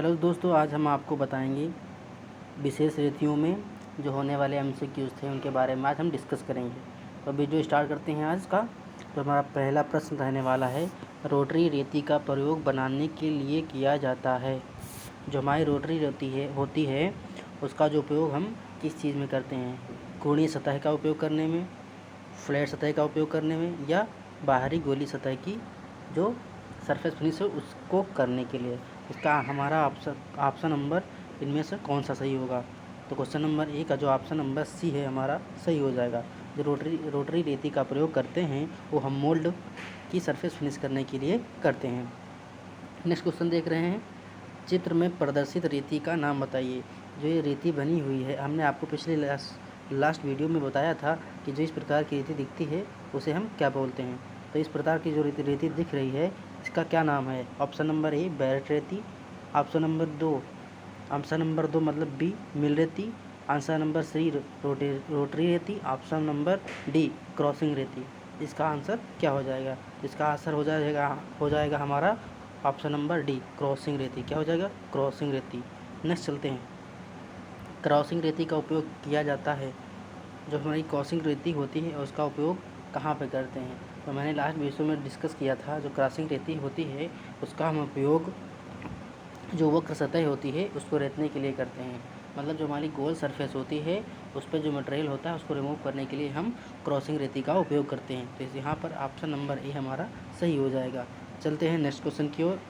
Hello दोस्तों, आज हम आपको बताएंगे विशेष रेतियों में जो होने वाले एमसीक्यूज़ थे उनके बारे में आज हम डिस्कस करेंगे। तो वीडियो स्टार्ट करते हैं आज का। तो हमारा पहला प्रश्न रहने वाला है, रोटरी रेती का प्रयोग बनाने के लिए किया जाता है। जो हमारी रोटरी होती है उसका जो उपयोग हम किस चीज़ में करते हैं? कोणीय सतह का उपयोग करने में, फ्लैट सतह का उपयोग करने में, या बाहरी गोली सतह की जो सरफेस फिनिश है उसको करने के लिए। इसका हमारा ऑप्शन नंबर इनमें से कौन सा सही होगा? तो क्वेश्चन नंबर ए का जो ऑप्शन नंबर सी है हमारा सही हो जाएगा। जो रोटरी रेती का प्रयोग करते हैं वो हम मोल्ड की सरफेस फिनिश करने के लिए करते हैं। नेक्स्ट क्वेश्चन देख रहे हैं, चित्र में प्रदर्शित रेती का नाम बताइए। जो ये रेती बनी हुई है, हमने आपको पिछले लास्ट वीडियो में बताया था कि जो इस प्रकार की रेती दिखती है उसे हम क्या बोलते हैं। तो इस प्रकार की जो रेती दिख रही है इसका क्या नाम है? ऑप्शन नंबर ए बैरेट रेती, ऑप्शन नंबर दो मतलब बी मिल रेती, आंसर नंबर सी रोटरी रेती, ऑप्शन नंबर डी क्रॉसिंग रेती। इसका आंसर क्या हो जाएगा? इसका आंसर हो जाएगा हमारा ऑप्शन नंबर डी क्रॉसिंग रेती। क्या हो जाएगा? क्रॉसिंग रेती। नेक्स्ट चलते हैं, क्रॉसिंग रेती का उपयोग किया जाता है। जो हमारी क्रॉसिंग रेती होती है उसका उपयोग कहाँ पे करते हैं? तो मैंने लास्ट वीडियो में डिस्कस किया था, जो क्रॉसिंग रेती होती है उसका हम उपयोग जो वक्र सतह होती है उसको रेतने के लिए करते हैं। मतलब जो हमारी गोल सरफेस होती है उस पर जो मटेरियल होता है उसको रिमूव करने के लिए हम क्रॉसिंग रेती का उपयोग करते हैं। तो यहाँ पर ऑप्शन नंबर ए हमारा सही हो जाएगा। चलते हैं नेक्स्ट क्वेश्चन की ओर।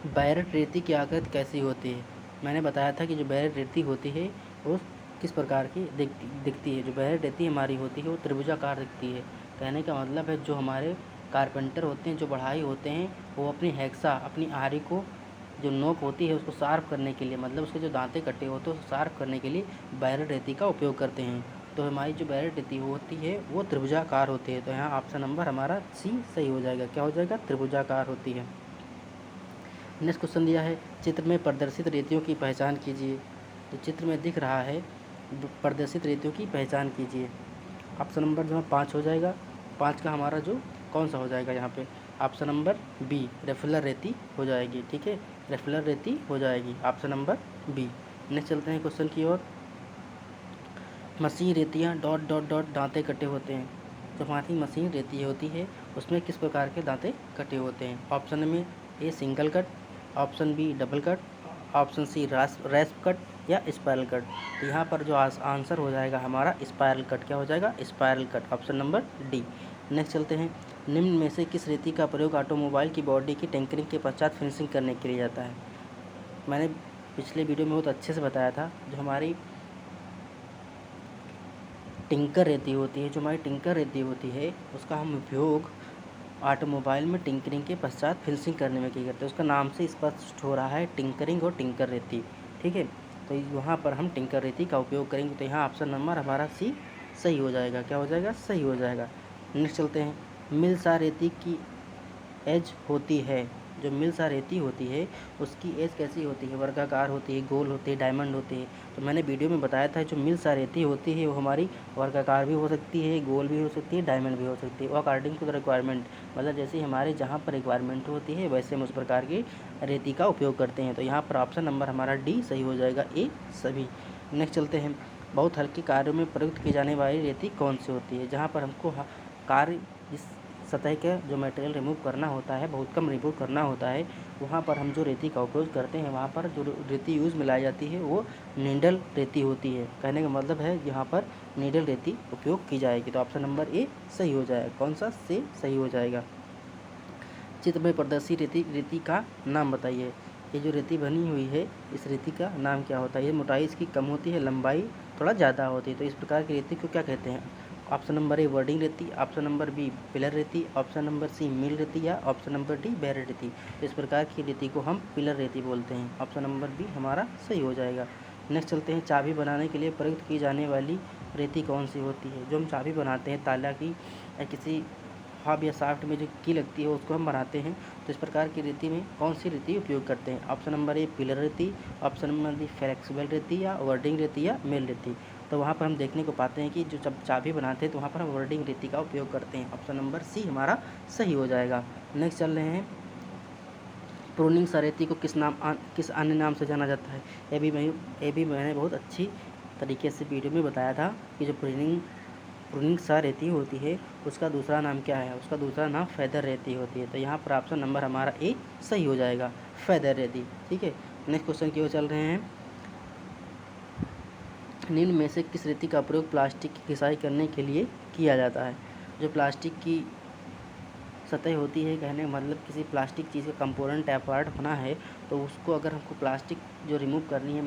बैरेट रेती की आकृति कैसी होती है? मैंने बताया था कि जो बैरेट रेती होती है वो किस प्रकार की दिखती है। जो बैरेट रेती हमारी होती है वो त्रिभुजाकार दिखती है। कहने का मतलब है जो हमारे कारपेंटर होते हैं, जो बढ़ाई होते हैं, वो अपनी आरी को जो नोक होती है उसको शार्प करने के लिए, मतलब उसके जो दांते कटे होते हैं उसको शार्प करने के लिए बैरेट रेती का उपयोग करते हैं। तो हमारी जो बैरेट रेती होती है वो त्रिभुजाकार होती है। तो यहाँ ऑप्शन नंबर हमारा सी सही हो जाएगा। क्या हो जाएगा? त्रिभुजाकार होती है। नेक्स्ट क्वेश्चन दिया है, चित्र में प्रदर्शित रेतियों की पहचान कीजिए। तो चित्र में दिख रहा है प्रदर्शित रेतियों की पहचान कीजिए। ऑप्शन नंबर जो है 5 हो जाएगा। 5 का हमारा जो कौन सा हो जाएगा यहाँ पे? ऑप्शन नंबर बी रेफुलर रेती हो जाएगी। ठीक है, रेफुलर रेती हो जाएगी, ऑप्शन नंबर बी। नेक्स्ट चलते हैं क्वेश्चन की ओर। मशीन रेतियाँ डॉट डॉट डॉट दांते कटे होते हैं। जो हमारी मशीन रेती होती है उसमें किस प्रकार के दांते कटे होते हैं? ऑप्शन में A single cut, option B double cut, option C rasp cut या स्पायरल कट। तो यहाँ पर जो आंसर हो जाएगा हमारा स्पायरल कट। क्या हो जाएगा? Spiral cut, option number D. Next चलते हैं, निम्न में से किस रेती का प्रयोग ऑटोमोबाइल की बॉडी की टिंकरिंग के पश्चात फिनिशिंग करने के लिए जाता है? मैंने पिछले वीडियो में बहुत अच्छे से बताया था, जो हमारी टिंकर रेती होती है, जो हमारी टिंकर रेती होती है उसका हम उपयोग ऑटोमोबाइल में टिंकरिंग के पश्चात फिनिशिंग करने में क्या करते हैं। उसका नाम से स्पष्ट हो रहा है टिंकरिंग और टिंकर रेती। ठीक है, तो वहाँ पर हम टिंकर रेती का उपयोग करेंगे। तो यहाँ ऑप्शन नंबर हमारा सी सही हो जाएगा। क्या हो जाएगा? सही हो जाएगा। नेक्स्ट चलते हैं, मिलसा रेती की एज होती है। जो मिलसा रेती होती है उसकी एज कैसी होती है? वर्गाकार होती है, गोल होती है, डायमंड होती है। तो मैंने वीडियो में बताया था जो मिलसा रेती होती है वो हमारी वर्गाकार भी हो सकती है, गोल भी हो सकती है, डायमंड भी हो सकती है। वो अकॉर्डिंग टू द रिक्वायरमेंट, मतलब जैसे हमारे जहाँ पर रिक्वायरमेंट होती है वैसे हम उस प्रकार की रेती का उपयोग करते हैं। तो यहाँ पर ऑप्शन नंबर हमारा डी सही हो जाएगा, ए सभी। नेक्स्ट चलते हैं, बहुत हल्के कार्यों में प्रयुक्त की जाने वाली रेती कौन सी होती है? जहाँ पर हमको कार्य इस सतह का जो मटेरियल रिमूव करना होता है, बहुत कम रिमूव करना होता है, वहाँ पर हम जो रेती का उपयोग करते हैं वहाँ पर जो रेती यूज़ मिलाई जाती है वो नीडल रेती होती है। कहने का मतलब है यहाँ पर नीडल रेती उपयोग की जाएगी। तो ऑप्शन नंबर ए सही हो जाएगा। कौन सा? से सही हो जाएगा। चित्र में प्रदर्शित रेती का नाम बताइए। ये जो रेती बनी हुई है इस रेती का नाम क्या होता है? ये मोटाई इसकी कम होती है, लंबाई थोड़ा ज़्यादा होती है। तो इस प्रकार की रेती को क्या कहते हैं? ऑप्शन नंबर ए वर्डिंग रेती, ऑप्शन नंबर बी पिलर रेती, ऑप्शन नंबर सी मिल रेती या ऑप्शन नंबर डी बैरेट रेती। तो इस प्रकार की रेती को हम पिलर रेती बोलते हैं। ऑप्शन नंबर बी हमारा सही हो जाएगा। नेक्स्ट चलते हैं, चाबी बनाने के लिए प्रयुक्त की जाने वाली रेती कौन सी होती है? जो हम चाबी बनाते हैं ताला की या किसी हब या शाफ्ट में जो की लगती है उसको हम बनाते हैं। तो इस प्रकार की रेती में कौन सी रेती उपयोग करते हैं? ऑप्शन नंबर ए पिलर रेती, ऑप्शन नंबर डी फ्लेक्सिबल रेती या वर्डिंग रेती या मेल रेती। तो वहाँ पर हम देखने को पाते हैं कि जो जब चाबी बनाते हैं तो वहाँ पर हम वर्डिंग रेती का उपयोग करते हैं। ऑप्शन नंबर सी हमारा सही हो जाएगा। नेक्स्ट चल रहे हैं, प्रूनिंग सा रेती को किस अन्य नाम से जाना जाता है? ये भी मैंने बहुत अच्छी तरीके से वीडियो में बताया था कि जो प्रूनिंग सा रेती होती है उसका दूसरा नाम क्या है? उसका दूसरा नाम फेदर रेती होती है। तो यहाँ पर ऑप्शन नंबर हमारा ए सही हो जाएगा, फेदर रेती। ठीक है, नेक्स्ट क्वेश्चन की ओर चल रहे हैं। निम्न में से किस रेती का प्रयोग प्लास्टिक की घिसाई करने के लिए किया जाता है? जो प्लास्टिक की सतह होती है, कहने का मतलब किसी प्लास्टिक चीज़ का कंपोनेंट या पार्ट बना है तो उसको अगर हमको प्लास्टिक जो रिमूव करनी है,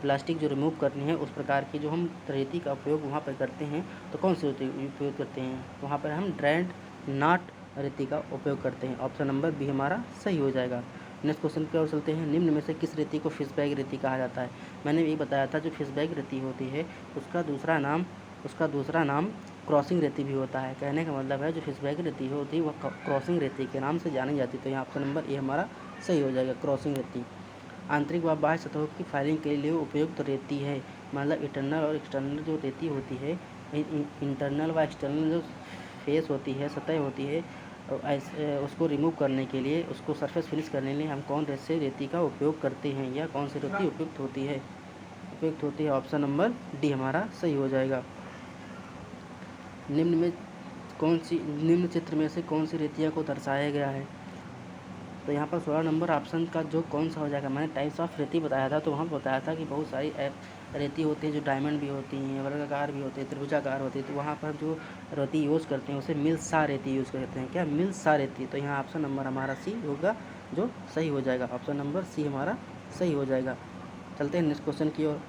प्लास्टिक जो रिमूव करनी है उस प्रकार की जो हम रेती का उपयोग वहाँ पर करते हैं तो कौन सी रेती उपयोग करते हैं? वहाँ पर हम ड्राइड नॉट रेती का उपयोग करते हैं। ऑप्शन नंबर बी हमारा सही हो जाएगा। नेक्स्ट क्वेश्चन की ओर चलते हैं। निम्न में से किस रेती को फिश बैग रेती कहा जाता है? मैंने ये बताया था जो फिश बैग रेती होती है उसका दूसरा नाम क्रॉसिंग रेती भी होता है। कहने का मतलब है जो फिश बैग रेती होती है वह क्रॉसिंग रेती के नाम से जानी जाती है। तो यहाँ ऑप्शन नंबर ए हमारा सही हो जाएगा, क्रॉसिंग रेती। आंतरिक व बाह्य सतहों की फाइलिंग के लिए उपयुक्त रेती है, मतलब इंटरनल और एक्सटर्नल जो रेती होती है, इंटरनल व एक्सटर्नल जो फेस होती है, सतह होती है, उसको रिमूव करने के लिए, उसको सरफेस फिनिश करने के लिए हम कौन से रेती का उपयोग करते हैं या कौन सी रेती उपयुक्त होती है? ऑप्शन नंबर डी हमारा सही हो जाएगा। निम्न चित्र में से कौन सी रेतियों को दर्शाया गया है? तो यहाँ पर 16 नंबर ऑप्शन का जो कौन सा हो जाएगा? मैंने टाइप्स ऑफ रेती बताया था, तो वहाँ बताया था कि बहुत सारी रेती होती है जो डायमंड भी होती हैं, वर्गाकार भी होती है, त्रिभुजाकार होती है। तो वहाँ पर जो रेती यूज़ करते हैं उसे मिल्सा रेती यूज़ करते हैं। क्या? मिल्सा रेती। तो यहाँ ऑप्शन नंबर हमारा सी होगा जो सही हो जाएगा। ऑप्शन नंबर सी हमारा सही हो जाएगा। चलते हैं नेक्स्ट क्वेश्चन की ओर।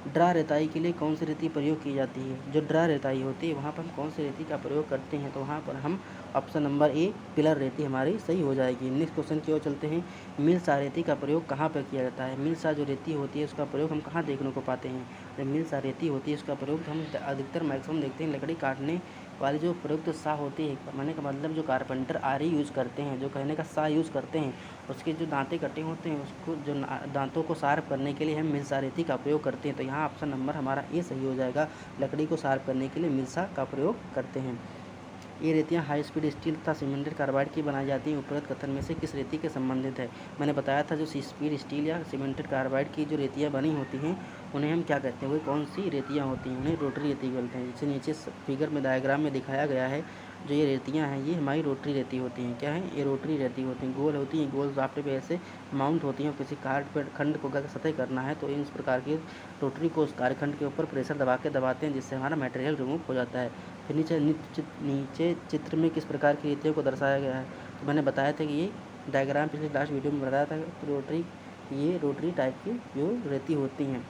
ड्रा रेताई के लिए कौन सी रेती प्रयोग की जाती है? जो ड्रा रेताई होती है वहाँ पर हम कौन सी रेती का प्रयोग करते हैं? तो वहाँ पर हम ऑप्शन नंबर ए पिलर रेती हमारी सही हो जाएगी। नेक्स्ट क्वेश्चन की ओर चलते हैं। मिल्सा रेती का प्रयोग कहाँ पर किया जाता है? मिल्सा जो रेती होती है उसका प्रयोग हम कहाँ देखने को पाते हैं? जो मिल्सा रेती होती है उसका प्रयोग हम अधिकतर मैक्सिमम देखते हैं लकड़ी काटने वाली जो प्रयुक्त सा होती है, मैंने का मतलब जो कारपेंटर आरी यूज़ करते हैं, जो कहने का सा यूज़ करते हैं, उसके जो दांते कटे होते हैं उसको जो दांतों को शार्प करने के लिए हम मिल्सा रेती का प्रयोग करते हैं। तो यहाँ ऑप्शन नंबर हमारा ए सही हो जाएगा। लकड़ी को शार्प करने के लिए मिल्सा का प्रयोग करते हैं। ये रेतियाँ हाई स्पीड स्टील तथा सीमेंटेड कार्बाइड की बनाई जाती हैं। उपरोक्त कथन में से किस रेती के संबंधित है? मैंने बताया था जो स्पीड स्टील या सीमेंटेड कार्बाइड की जो रेतियाँ बनी होती हैं उन्हें हम क्या कहते हैं? वो कौन सी रेतियाँ होती हैं? उन्हें रोटरी रेती बोलते हैं। जैसे नीचे फिगर में डायग्राम में दिखाया गया है, जो ये रेतियाँ हैं ये हमारी रोटरी रेती होती हैं। क्या है? ये रोटरी रेती होती हैं, गोल होती हैं, गोल राफ्टे पे ऐसे माउंट होती हैं। और किसी खंड को अगर सतह करना है तो इस प्रकार की रोटरी को उस कार्यखंड के ऊपर प्रेशर दबाते हैं जिससे हमारा मटेरियल रिमूव हो जाता है। फिर नीचे चित्र में किस प्रकार की रेतियों को दर्शाया गया है? तो मैंने बताया था कि ये डायग्राम पिछले लास्ट वीडियो में बताया था। ये रोटरी टाइप की जो रेती होती हैं।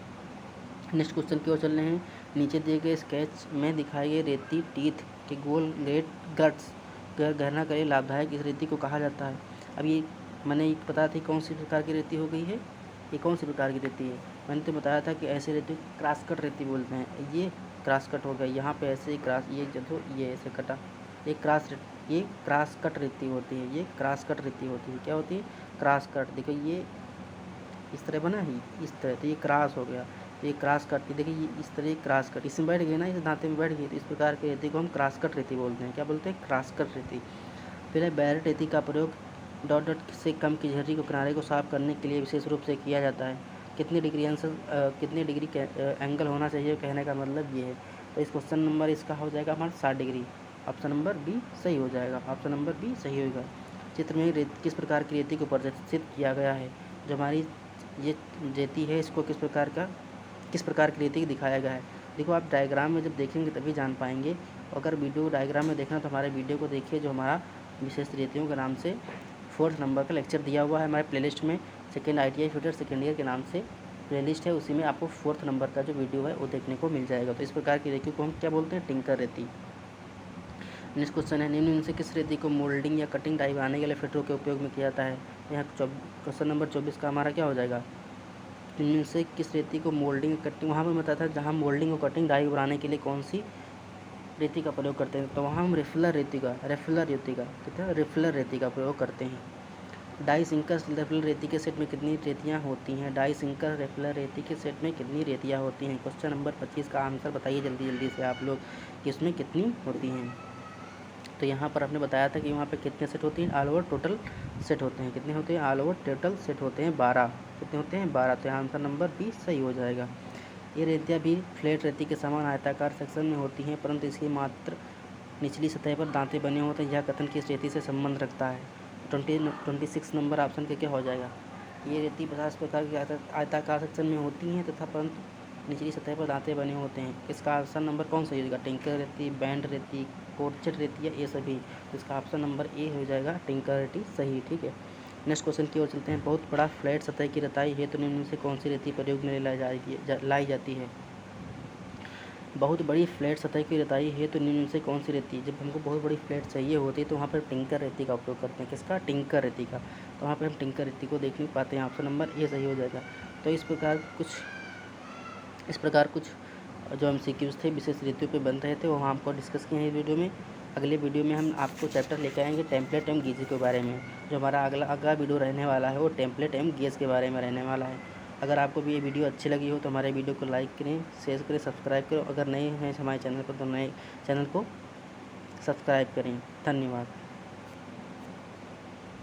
नेक्स्ट क्वेश्चन की ओर चल रहे हैं। नीचे दिए गए स्केच में दिखाए गए रेती टीथ के गोल रेड गट्स गहना के लिए लाभदायक इस रेती को कहा जाता है। अब ये मैंने बताया था कौन सी प्रकार की रेती हो गई है? ये कौन सी प्रकार की रेती है? मैंने तो बताया था कि ऐसे रेती क्रॉस कट रेती बोलते हैं। ये क्रॉस कट हो गया, यहाँ पे ऐसे क्रॉस, ये ऐसे कटा, ये क्रॉस कट रेती होती है। ये क्रॉस कट रेती होती है। क्या होती है? Cross cut. देखो ये इस तरह बना है, इस तरह, तो ये क्रॉस हो गया। तो ये क्रॉस कट, देखिए ये इस तरह क्रॉस कट इसमें बैठ गई ना, इस दांते में बैठ गई, तो इस प्रकार की रेती को हम क्रॉस कट रेती बोलते हैं। क्या बोलते हैं? क्रॉस कट रेती। फिर है बैरेट रेती का प्रयोग डॉट डॉट से कम की झर्री को किनारे को साफ करने के लिए विशेष रूप से किया जाता है। कितनी डिग्री एंगल होना चाहिए? कहने का मतलब ये है। तो इस क्वेश्चन नंबर इसका हो जाएगा हमारा 60 डिग्री। ऑप्शन नंबर बी सही हो जाएगा। ऑप्शन नंबर बी सही होगा। चित्र में किस प्रकार की रेती को प्रदर्शित किया गया है? जो हमारी ये रेती है इसको किस प्रकार की रेती दिखाया गया है? देखो आप डायग्राम में जब देखेंगे तभी जान पाएंगे। अगर वीडियो डायग्राम में देखना तो हमारे वीडियो को देखिए, जो हमारा विशेष रेतियों के नाम से 4th नंबर का लेक्चर दिया हुआ है हमारे प्लेलिस्ट में। Second ITI fitter second year के नाम से प्लेलिस्ट है, उसी में आपको 4th नंबर का जो वीडियो है वो देखने को मिल जाएगा। तो इस प्रकार की रेती को हम क्या बोलते हैं? टिंकर रेती। नेक्स्ट क्वेश्चन है। निम्न में से किस रेती को मोल्डिंग या कटिंग डाई बनाने के लिए फिटरों के उपयोग में किया जाता है? यहाँ क्वेश्चन नंबर 24 का हमारा क्या हो जाएगा? इनमें से किस रेती को मोल्डिंग कटिंग, वहाँ पर बताया था जहाँ मोल्डिंग और कटिंग डाई बनाने के लिए कौन सी रेती का प्रयोग करते हैं? तो वहाँ हम रिफिलर रेती का प्रयोग करते हैं। डाई सिंकर रेफिलर रेती के सेट में कितनी रेतियाँ होती हैं? डाई सिंकर रेफिलर रेती के सेट में कितनी रेतियाँ होती हैं? क्वेश्चन नंबर 25 का आंसर बताइए जल्दी से आप लोग कि इसमें कितनी होती हैं। तो यहाँ पर आपने बताया था कि वहाँ पे कितने सेट होती हैं, ऑल ओवर टोटल सेट होते हैं, कितने होते हैं, ऑल ओवर टोटल सेट होते हैं 12, कितने होते हैं 12। तो आंसर नंबर बी सही हो जाएगा। ये रेतियाँ भी फ्लैट रेती के समान आयताकार सेक्शन में होती हैं, परंतु इसकी मात्र निचली सतह पर दांते बने होते हैं। यह कथन किस रेती से संबंध रखता है? 26 नंबर ऑप्शन क्या हो जाएगा? ये रेती 50 प्रकार की आयताकार सेक्शन में होती हैं तथा परंतु निचली सतह पर दांते बने होते हैं। इसका ऑप्शन नंबर कौन सा हो जाएगा? टिंकर रेती, बैंड रेती, कोरचट रेती या ये सभी? तो इसका ऑप्शन नंबर ए हो जाएगा, टिंकर रेती सही। ठीक है, नेक्स्ट क्वेश्चन की ओर चलते हैं। बहुत बड़ा फ्लैट सतह की रताई हेतु निम्न में से कौन सी रेती प्रयोग में लाई जाती है? बहुत बड़ी फ्लैट सतह की रताई है तो निम्न में से कौन सी रेती? जब हमको बहुत बड़ी फ्लैट चाहिए होती है तो वहाँ पर टिंकर रेती का उपयोग करते हैं। किसका? टिंकर रेती का। तो वहाँ पर हम टिंकर रेती को देख नहीं पाते हैं, ऑप्शन नंबर ए सही हो जाएगा। तो इस प्रकार कुछ जो MCQs थे विशेष रेतियों पे बन रहे थे वो हमको डिस्कस किए हैं इस वीडियो में। अगले वीडियो में हम आपको चैप्टर लेकर आएंगे टेम्पलेट एवं गेज के बारे में। जो हमारा अगला वीडियो रहने वाला है वो टेम्पलेट एवं गेज के बारे में रहने वाला है। अगर आपको भी ये वीडियो अच्छी लगी हो तो हमारे वीडियो को लाइक करें, शेयर करें, सब्सक्राइब करें। अगर नए हैं हमारे चैनल पर तो नए चैनल को सब्सक्राइब करें। धन्यवाद।